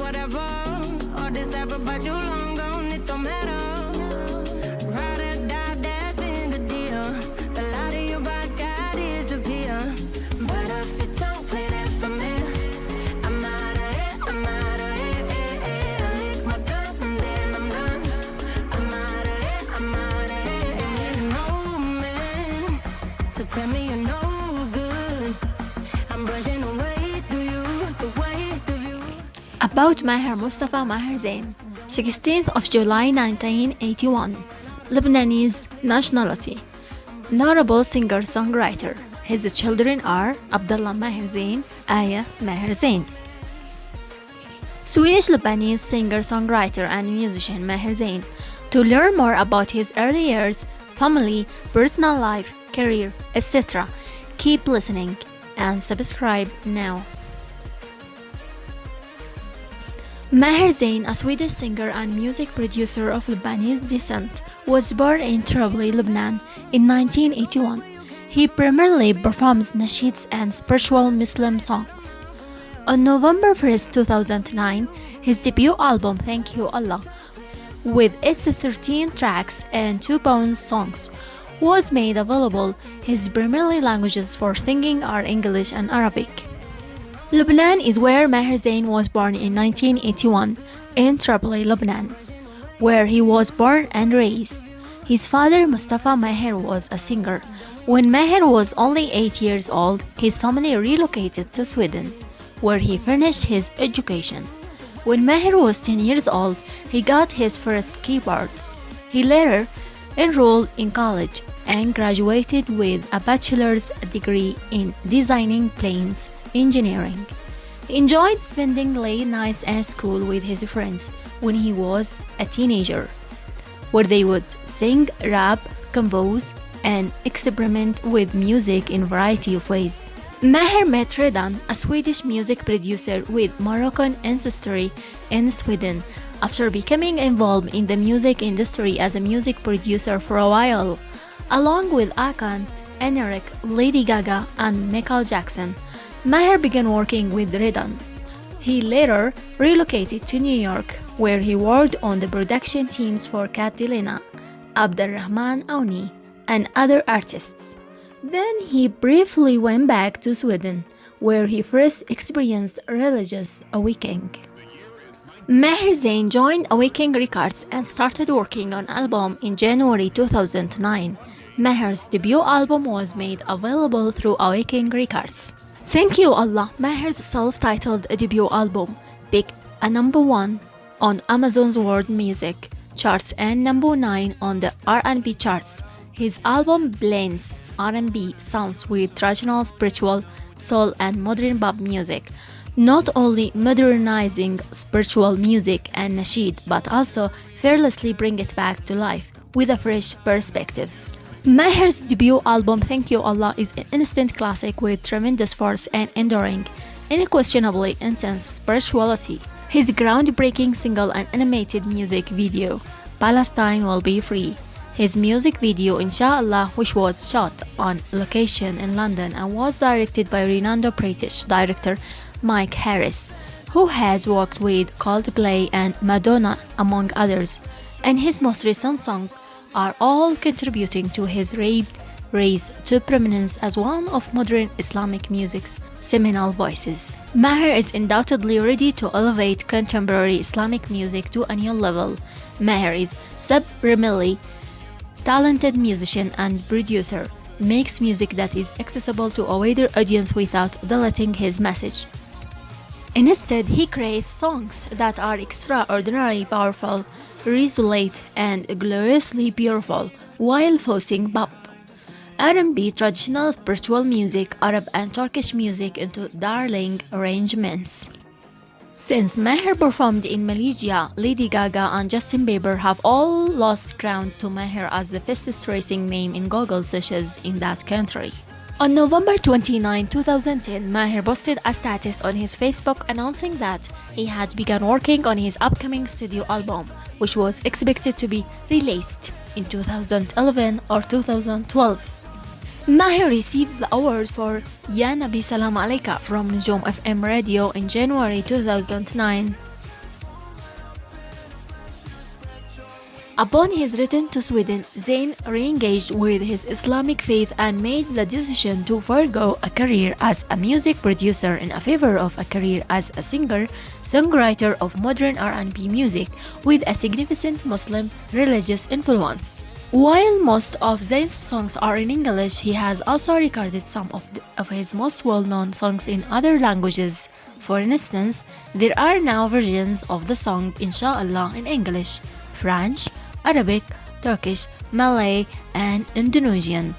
whatever. All this ever about you long gone, it don't matter. Ride or die, that's been the deal. The light of your back, I disappear. But if it don't play that for me, I'm out of it, I'm out of it. I lick my cup and then I'm done. I'm out of it, I'm out of it. And you know, man, to tell me you're no good. I'm brushing away, do you, the weight of you. About Maher Zain, 16th of July 1981, Lebanese nationality, notable singer-songwriter. His children are Abdullah Maher Zain, Aya Maher Zain. Swedish-Lebanese singer-songwriter and musician Maher Zain. To learn more about his early years, family, personal life, career, etc., keep listening and subscribe now. Maher Zain, a Swedish singer and music producer of Lebanese descent, was born in Tripoli, Lebanon in 1981. He primarily performs nasheeds and spiritual Muslim songs. On November 1st, 2009, his debut album Thank You Allah, with its 13 tracks and 2 bonus songs, was made available. His primary languages for singing are English and Arabic. Lebanon is where Maher Zain was born in 1981, in Tripoli, Lebanon, where he was born and raised. His father, Mustafa Maher, was a singer. When Maher was only 8 years old, his family relocated to Sweden, where he finished his education. When Maher was 10 years old, he got his first keyboard. He later enrolled in college and graduated with a bachelor's degree in designing planes engineering. He enjoyed spending late nights at school with his friends when he was a teenager, where they would sing, rap, compose, and experiment with music in a variety of ways. Maher met Redan, a Swedish music producer with Moroccan ancestry in Sweden, after becoming involved in the music industry as a music producer for a while, along with Akan, Enric, Lady Gaga, and Michael Jackson. Maher began working with Redan. He later relocated to New York, where he worked on the production teams for Kat Delena, Abdelrahman Aouni, and other artists. Then he briefly went back to Sweden, where he first experienced religious awakening. Maher Zain joined Awakening Records and started working on an album in January 2009. Maher's debut album was made available through Awakening Records. Thank You Allah, Maher's self-titled debut album, peaked at number 1 on Amazon's World Music charts and number 9 on the R&B charts. His album blends R&B sounds with traditional spiritual, soul, and modern pop music, not only modernizing spiritual music and nasheed, but also fearlessly bring it back to life with a fresh perspective. Maher's debut album Thank You Allah is an instant classic with tremendous force and enduring, unquestionably intense spirituality. His groundbreaking single and animated music video, Palestine Will Be Free. His music video Inshallah, which was shot on location in London and was directed by renowned British director Mike Harris, who has worked with Coldplay and Madonna among others, and his most recent song are all contributing to his raise to prominence as one of modern Islamic music's seminal voices. Maher is undoubtedly ready to elevate contemporary Islamic music to a new level. Maher is supremely talented musician and producer, makes music that is accessible to a wider audience without diluting his message. Instead, he creates songs that are extraordinarily powerful, resolute, and gloriously beautiful, while forcing pop, R&B, traditional spiritual music, Arab and Turkish music into darling arrangements. Since Maher performed in Malaysia, Lady Gaga and Justin Bieber have all lost ground to Maher as the fastest racing name in Google searches in that country. On November 29, 2010, Maher posted a status on his Facebook announcing that he had begun working on his upcoming studio album, which was expected to be released in 2011 or 2012. Maher received the award for Ya Nabi Salam Alaika from Nujum FM Radio in January 2009. Upon his return to Sweden, Zain re-engaged with his Islamic faith and made the decision to forego a career as a music producer in favor of a career as a singer, songwriter of modern R&B music with a significant Muslim religious influence. While most of Zayn's songs are in English, he has also recorded some of his most well-known songs in other languages. For instance, there are now versions of the song Inshallah in English, French, Arabic, Turkish, Malay, and Indonesian.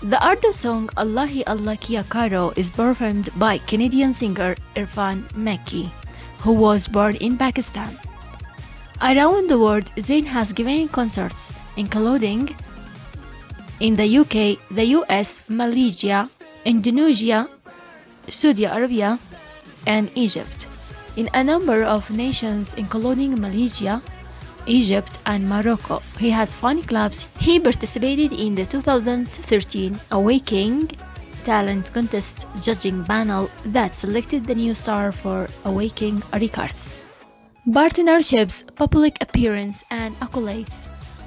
The Urdu song Allahi Allah Kiya Karo is performed by Canadian singer Irfan Mekki, who was born in Pakistan. Around the world, Zayn has given concerts, including in the UK, the US, Malaysia, Indonesia, Saudi Arabia, and Egypt. In a number of nations, including Malaysia, Egypt, and Morocco. He has fan clubs. He participated in the 2013 Awakening Talent Contest judging panel that selected the new star for Awakening Records. Partnerships, public appearance, and accolades.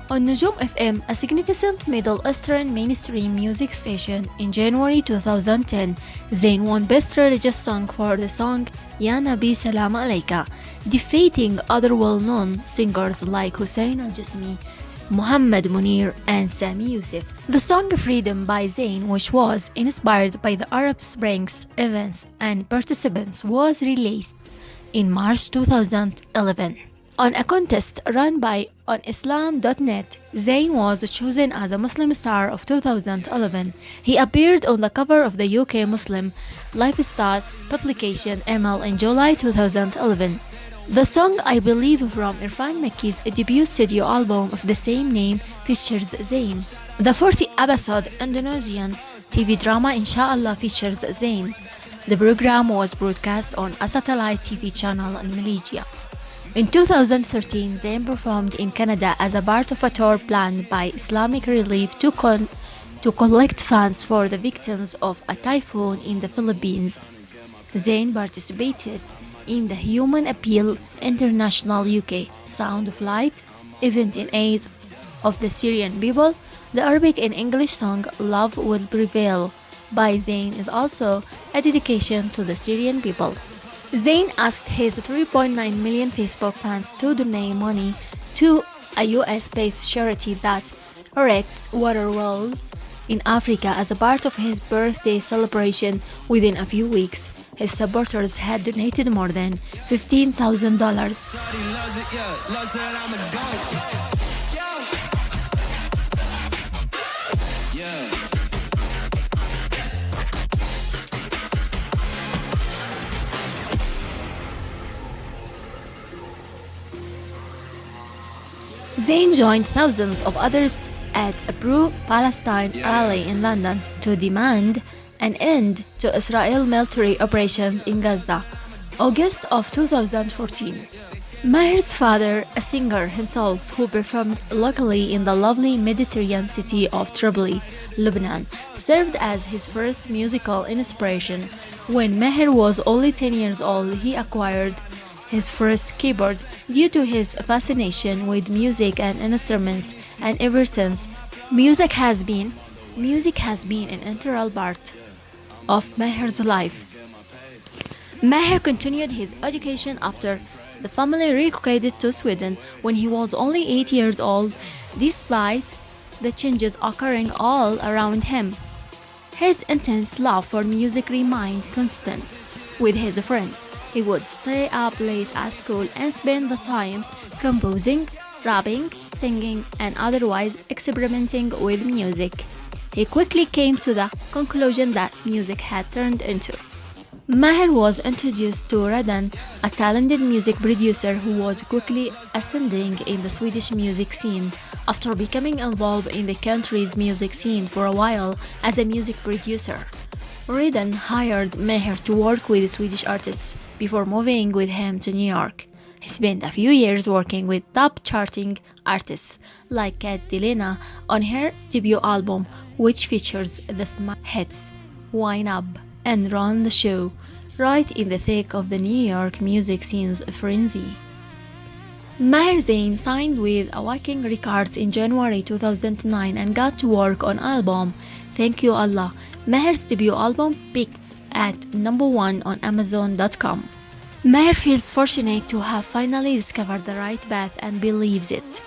On Nujum FM, a significant Middle Eastern mainstream music station, in January 2010, Zayn won Best Religious Song for the song Ya Nabi Salam Alayka, defeating other well-known singers like Hussein Al-Jasmi, Muhammad Munir, and Sami Yusuf. The song Freedom by Zayn, which was inspired by the Arab Springs events and participants, was released in March 2011. On a contest run by onislam.net, Zayn was chosen as a Muslim Star of 2011. He appeared on the cover of the UK Muslim lifestyle publication ML in July 2011. The song I Believe from Irfan Mekki's debut studio album of the same name features Zayn. The 40-episode Indonesian TV drama Inshallah features Zayn. The program was broadcast on a satellite TV channel in Malaysia. In 2013, Zayn performed in Canada as a part of a tour planned by Islamic Relief to collect funds for the victims of a typhoon in the Philippines. Zayn participated in the Human Appeal International UK Sound of Light event in aid of the Syrian people. The Arabic and English song Love Will Prevail by Zayn is also a dedication to the Syrian people. Zayn asked his 3.9 million Facebook fans to donate money to a US-based charity that erects water wells in Africa as a part of his birthday celebration. Within a few weeks, his supporters had donated more than $15,000. Zayn joined thousands of others at a pro-Palestine rally in London to demand an end to Israel military operations in Gaza, August of 2014. Maher's father, a singer himself who performed locally in the lovely Mediterranean city of Tripoli, Lebanon, served as his first musical inspiration. When Maher was only 10 years old, he acquired his first keyboard due to his fascination with music and instruments, and ever since, music has been an integral part of Maher's life. Maher continued his education after the family relocated to Sweden when he was only 8 years old, despite the changes occurring all around him. His intense love for music remained constant. With his friends, he would stay up late at school and spend the time composing, rapping, singing, and otherwise experimenting with music. He quickly came to the conclusion that music had turned into. Maher was introduced to Radan, a talented music producer who was quickly ascending in the Swedish music scene. After becoming involved in the country's music scene for a while as a music producer, Radan hired Maher to work with Swedish artists before moving with him to New York. He spent a few years working with top-charting artists like Kat Delena on her debut album, which features the smash hits Wine Up and Run the Show, right in the thick of the New York music scene's frenzy. Maher Zain signed with Awakening Records in January 2009 and got to work on album Thank You Allah. Maher's debut album peaked at #1 on Amazon.com. Maher feels fortunate to have finally discovered the right path and believes it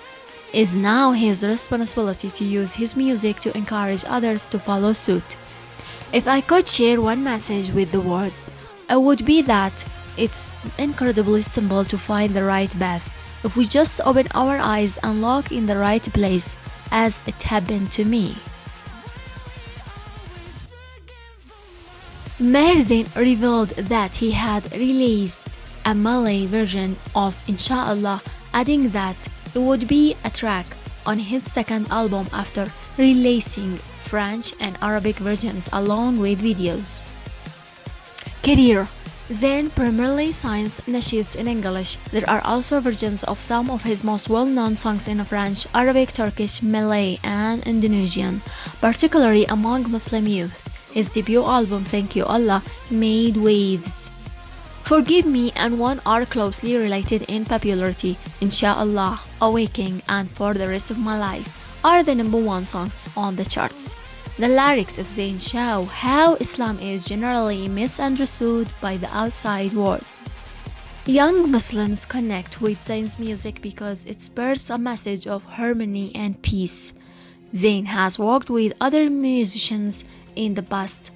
is now his responsibility to use his music to encourage others to follow suit. If I could share one message with the world, it would be that it's incredibly simple to find the right path if we just open our eyes and look in the right place, as it happened to me. Maher Zain revealed that he had released a Malay version of Insha'Allah, adding that it would be a track on his second album after releasing French and Arabic versions along with videos. Career: Zain primarily signs nasheeds in English. There are also versions of some of his most well-known songs in French, Arabic, Turkish, Malay, and Indonesian, particularly among Muslim youth. His debut album, Thank You Allah, made waves. Forgive Me and One are closely related in popularity. Insha'Allah, Awakening, and For the Rest of My Life are the #1 songs on the charts. The lyrics of Zain show how Islam is generally misunderstood by the outside world. Young Muslims connect with Zain's music because it bears a message of harmony and peace. Zain has worked with other musicians in the past.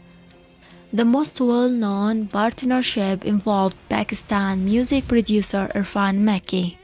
The most well-known partnership involved Pakistan music producer Irfan Mekki.